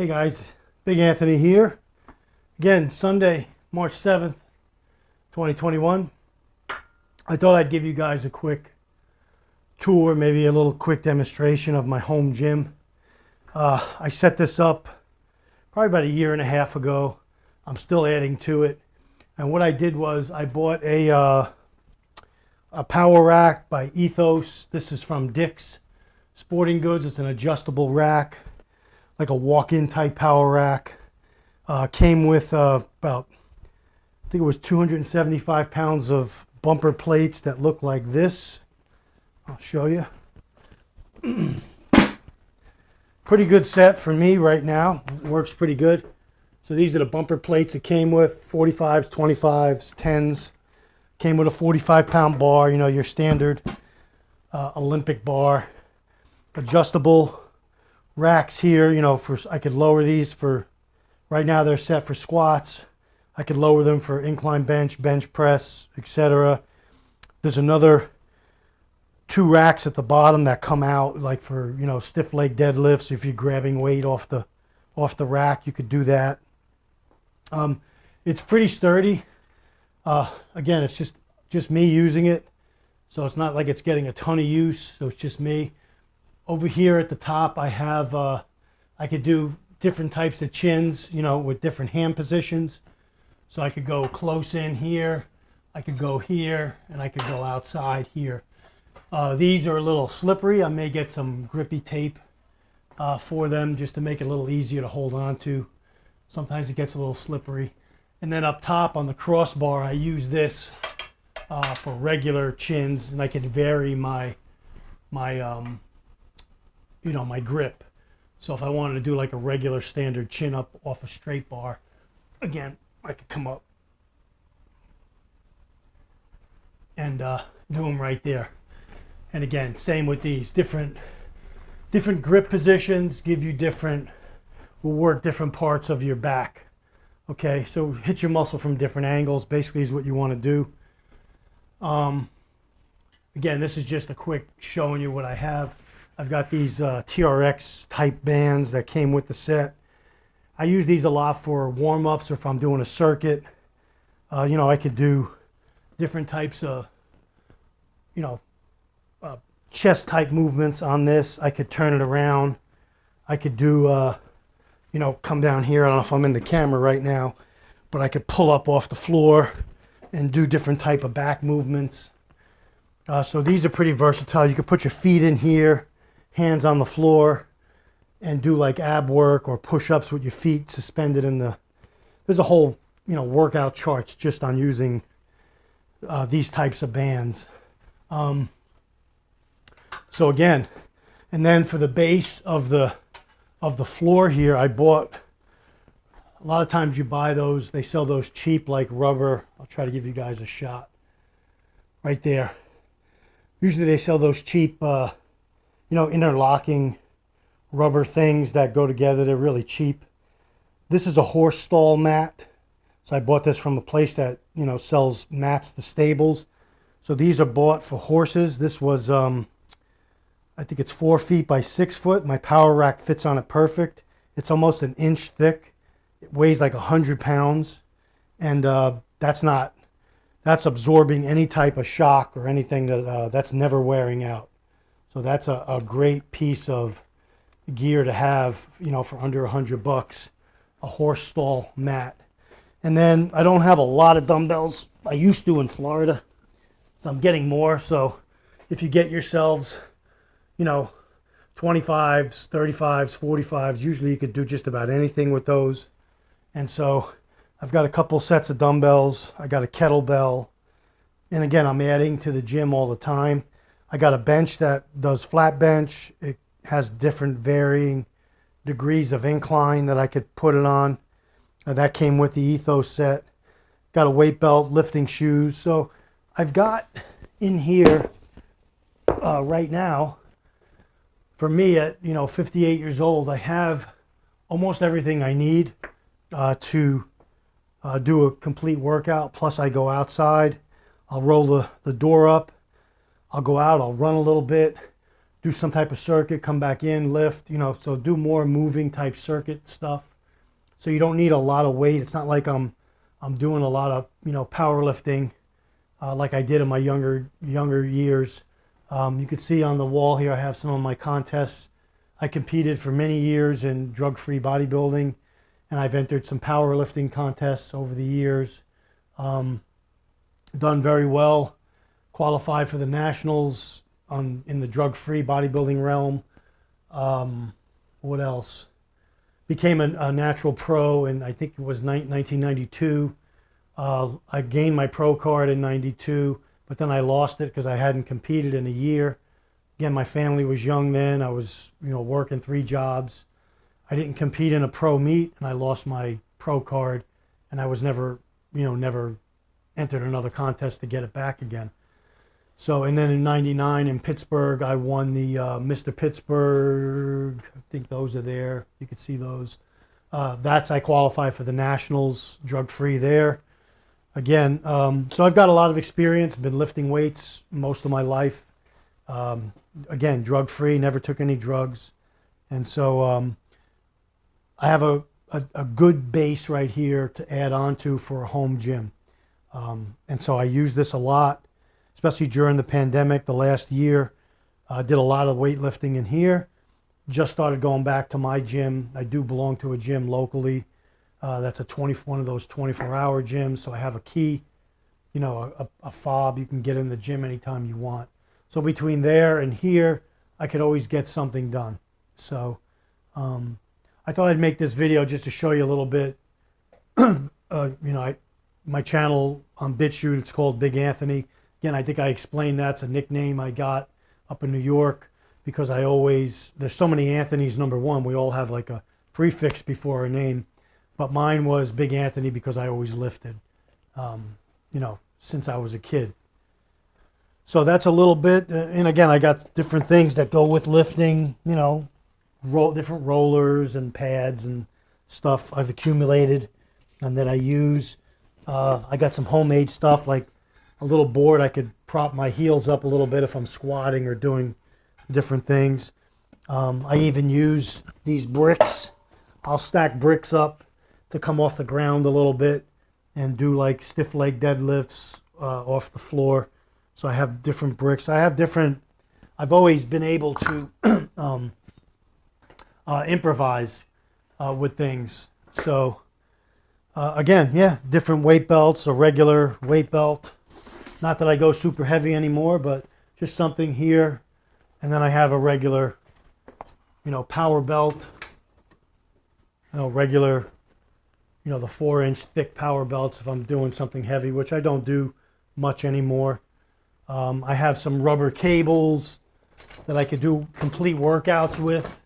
Hey guys, Big Anthony here. Again, Sunday, March 7th, 2021. I thought I'd give you guys a quick tour, maybe a little quick demonstration of my home gym. I set this up probably about a year and a half ago. I'm still adding to it. And what I did was I bought a power rack by Ethos. This is from Dick's Sporting Goods. It's an adjustable rack, like a walk-in type power rack. Came with about, I think it was 275 pounds of bumper plates that look like this. I'll show you. Pretty good set for me right now. Works pretty good. So these are the bumper plates it came with, 45s, 25s, 10s. Came with a 45-pound bar, you know, your standard Olympic bar. Adjustable racks here, you know, I could lower these for, right now they're set for squats. I could lower them for incline bench, bench press, etc. There's another 2 racks at the bottom that come out like for, you know, stiff leg deadlifts. If you're grabbing weight off the rack, you could do that. It's pretty sturdy. Again, it's just me using it, so it's not like it's getting a ton of use. So it's just me. Over here at the top, I have I could do different types of chins, you know, with different hand positions. So I could go close in here, I could go here, and I could go outside here. These are a little slippery. I may get some grippy tape for them just to make it a little easier to hold on to. Sometimes it gets a little slippery. And then up top on the crossbar, I use this for regular chins, and I can vary my you know, my grip. So if I wanted to do like a regular standard chin up off a straight bar, again, I could come up and do them right there. And again, same with these different grip positions, give you will work different parts of your back. Okay, so hit your muscle from different angles basically is what you want to do. Again, this is just a quick showing you what I have. I've got these TRX type bands that came with the set. I use these a lot for warm-ups or if I'm doing a circuit. You know, I could do different types of, you know, chest type movements on this. I could turn it around. I could do, you know, come down here. I don't know if I'm in the camera right now, but I could pull up off the floor and do different type of back movements. So these are pretty versatile. You could put your feet in here, hands on the floor, and do like ab work or push-ups with your feet suspended in the, there's a whole, you know, workout charts just on using these types of bands. So again, and then for the base of the floor here, I bought, a lot of times you buy those, they sell those cheap like rubber. I'll try to give you guys a shot right there. Usually they sell those cheap, you know, interlocking rubber things that go together. They're really cheap. This is a horse stall mat. So I bought this from a place that, you know, sells mats to stables. So these are bought for horses. This was, I think it's 4 feet by 6 foot. My power rack fits on it perfect. It's almost an inch thick. It weighs like 100 pounds. And that's absorbing any type of shock or anything that's never wearing out. So that's a great piece of gear to have, you know, for under $100, a horse stall mat. And then I don't have a lot of dumbbells. I used to in Florida, so I'm getting more. So if you get yourselves, you know, 25s, 35s, 45s, usually you could do just about anything with those. And so I've got a couple sets of dumbbells. I got a kettlebell. And again, I'm adding to the gym all the time. I got a bench that does flat bench. It has different varying degrees of incline that I could put it on. That came with the Ethos set. Got a weight belt, lifting shoes. So I've got in here right now, for me at, you know, 58 years old, I have almost everything I need to do a complete workout. Plus I go outside. I'll roll the door up. I'll go out, I'll run a little bit, do some type of circuit, come back in, lift, so do more moving type circuit stuff. So you don't need a lot of weight. It's not like I'm doing a lot of, powerlifting like I did in my younger years. You can see on the wall here, I have some of my contests. I competed for many years in drug-free bodybuilding, and I've entered some powerlifting contests over the years. Done very well, qualified for the nationals in the drug-free bodybuilding realm. What else? Became a natural pro, and I think it was 1992. I gained my pro card in 92, but then I lost it because I hadn't competed in a year. Again, my family was young then. I was, working 3 jobs. I didn't compete in a pro meet, and I lost my pro card, and I was never entered another contest to get it back again. So, and then in 99 in Pittsburgh, I won the Mr. Pittsburgh. I think those are there. You can see those. I qualified for the Nationals, drug-free there. Again, so I've got a lot of experience. Been lifting weights most of my life. Again, drug-free, never took any drugs. And so I have a good base right here to add on to for a home gym. And so I use this a lot, especially during the pandemic. The last year, I did a lot of weightlifting in here. Just started going back to my gym. I do belong to a gym locally. That's one of those 24-hour gyms. So I have a key, a fob. You can get in the gym anytime you want. So between there and here, I could always get something done. So I thought I'd make this video just to show you a little bit. My channel on BitChute, it's called Big Anthony. Again, I think I explained that's a nickname I got up in New York because there's so many Anthonys, number one. We all have like a prefix before our name. But mine was Big Anthony because I always lifted, since I was a kid. So that's a little bit, and again, I got different things that go with lifting, different rollers and pads and stuff I've accumulated and that I use. I got some homemade stuff like a little board I could prop my heels up a little bit if I'm squatting or doing different things. I even use these bricks. I'll stack bricks up to come off the ground a little bit and do like stiff leg deadlifts off the floor. So I have different bricks. I've always been able to improvise with things. So again, different weight belts, a regular weight belt. Not that I go super heavy anymore, but just something here. And then I have a regular, power belt. Regular, the 4-inch thick power belts if I'm doing something heavy, which I don't do much anymore. I have some rubber cables that I could do complete workouts with.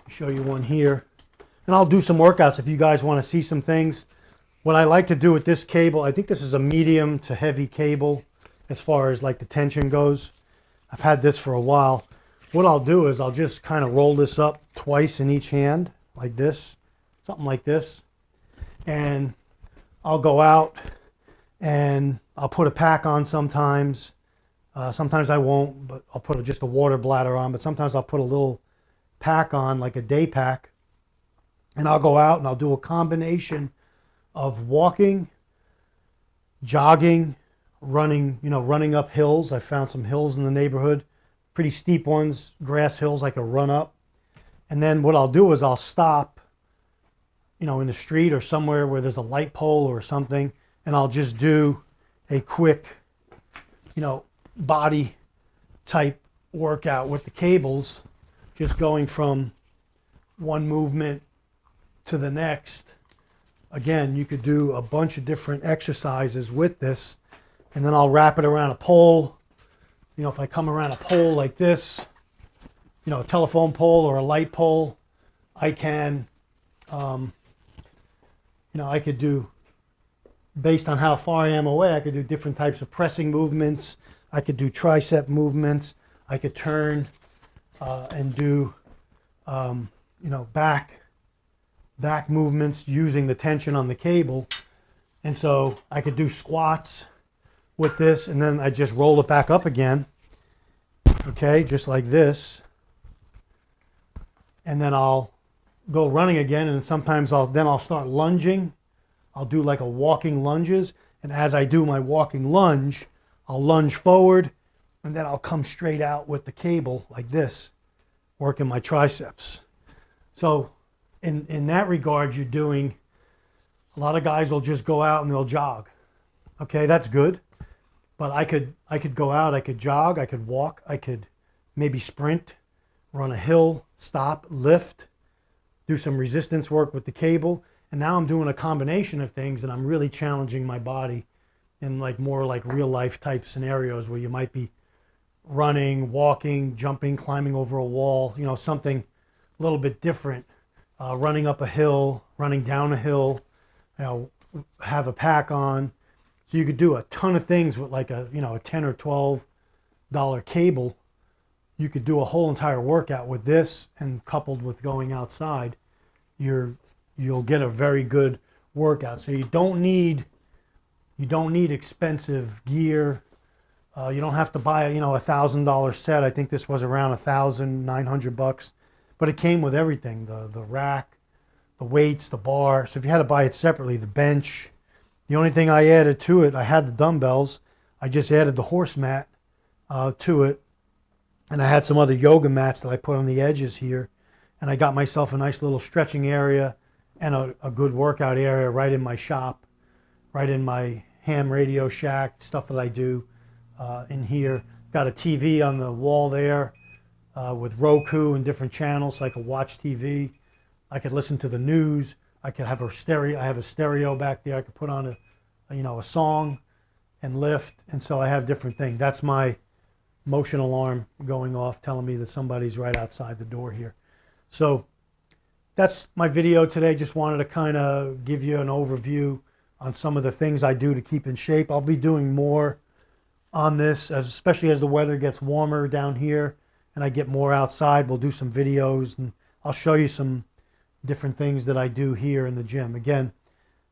Show you one here. And I'll do some workouts if you guys want to see some things. What I like to do with this cable, I think this is a medium to heavy cable as far as like the tension goes. I've had this for a while. What I'll do is I'll just kind of roll this up twice in each hand, like this, something like this. And I'll go out and I'll put a pack on sometimes. Sometimes I won't, but I'll put just a water bladder on. But sometimes I'll put a little pack on, like a day pack. And I'll go out and I'll do a combination of walking, jogging, running, running up hills. I found some hills in the neighborhood, pretty steep ones, grass hills I could run up. And then what I'll do is I'll stop, in the street or somewhere where there's a light pole or something, and I'll just do a quick, body type workout with the cables, just going from one movement to the next. Again, you could do a bunch of different exercises with this, and then I'll wrap it around a pole. If I come around a pole like this, a telephone pole or a light pole, I can, I could do, based on how far I am away, I could do different types of pressing movements. I could do tricep movements. I could turn and do, back movements using the tension on the cable. And so I could do squats with this, and then I just roll it back up again. okay, just like this. And then I'll go running again, and sometimes I'll start lunging. I'll do like a walking lunges, and as I do my walking lunge, I'll lunge forward, and then I'll come straight out with the cable like this, working my triceps. So in that regard, you're doing, a lot of guys will just go out and they'll jog. Okay, that's good. But I could go out, I could jog, I could walk, I could maybe sprint, run a hill, stop, lift, do some resistance work with the cable. And now I'm doing a combination of things, and I'm really challenging my body in like more like real life type scenarios where you might be running, walking, jumping, climbing over a wall, you know, something a little bit different, running up a hill, running down a hill, you know, have a pack on. So you could do a ton of things with like a, you know, a $10 or $12 cable. You could do a whole entire workout with this, and coupled with going outside, you'll get a very good workout. So you don't need expensive gear. You don't have to buy, you know, $1,000 set. I think this was around $1,900, but it came with everything: the rack, the weights, the bar. So if you had to buy it separately, the bench. The only thing I added to it, I had the dumbbells. I just added the horse mat to it, and I had some other yoga mats that I put on the edges here, and I got myself a nice little stretching area and a good workout area right in my shop, right in my ham radio shack, stuff that I do in here. Got a TV on the wall there with Roku and different channels, so I could watch TV. I could listen to the news. I could have a stereo. I have a stereo back there. I could put on a song and lift. And so I have different things. That's my motion alarm going off, telling me that somebody's right outside the door here. So that's my video today. Just wanted to kind of give you an overview on some of the things I do to keep in shape. I'll be doing more on this, especially as the weather gets warmer down here and I get more outside. We'll do some videos, and I'll show you some different things that I do here in the gym. Again,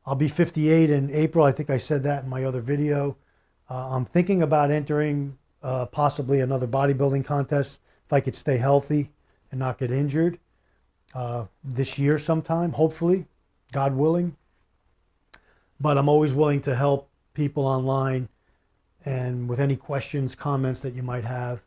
I'll be 58 in April. I think I said that in my other video. I'm thinking about entering possibly another bodybuilding contest if I could stay healthy and not get injured this year sometime, hopefully, God willing. But I'm always willing to help people online and with any questions, comments that you might have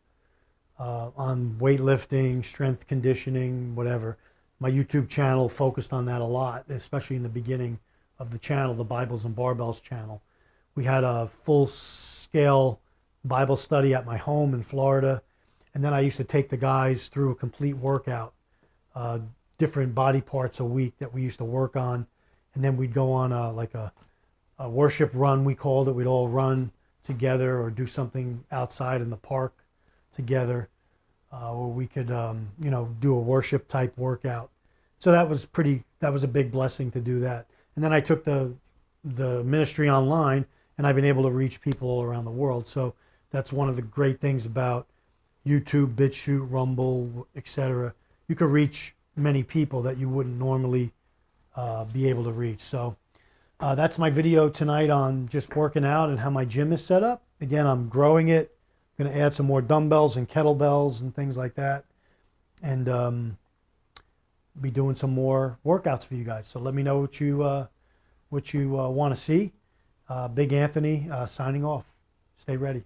on weightlifting, strength conditioning, whatever. My YouTube channel focused on that a lot, especially in the beginning of the channel, the Bibles and Barbells channel. We had a full-scale Bible study at my home in Florida, and then I used to take the guys through a complete workout, different body parts a week that we used to work on, and then we'd go on a worship run, we called it. We'd all run together or do something outside in the park together. Where we could, do a worship type workout. So that was a big blessing to do that. And then I took the ministry online, and I've been able to reach people all around the world. So that's one of the great things about YouTube, BitChute, Rumble, etc. You could reach many people that you wouldn't normally be able to reach. So that's my video tonight on just working out and how my gym is set up. Again, I'm growing it. Going to add some more dumbbells and kettlebells and things like that, and be doing some more workouts for you guys. So let me know what you want to see. Big Anthony signing off. Stay ready.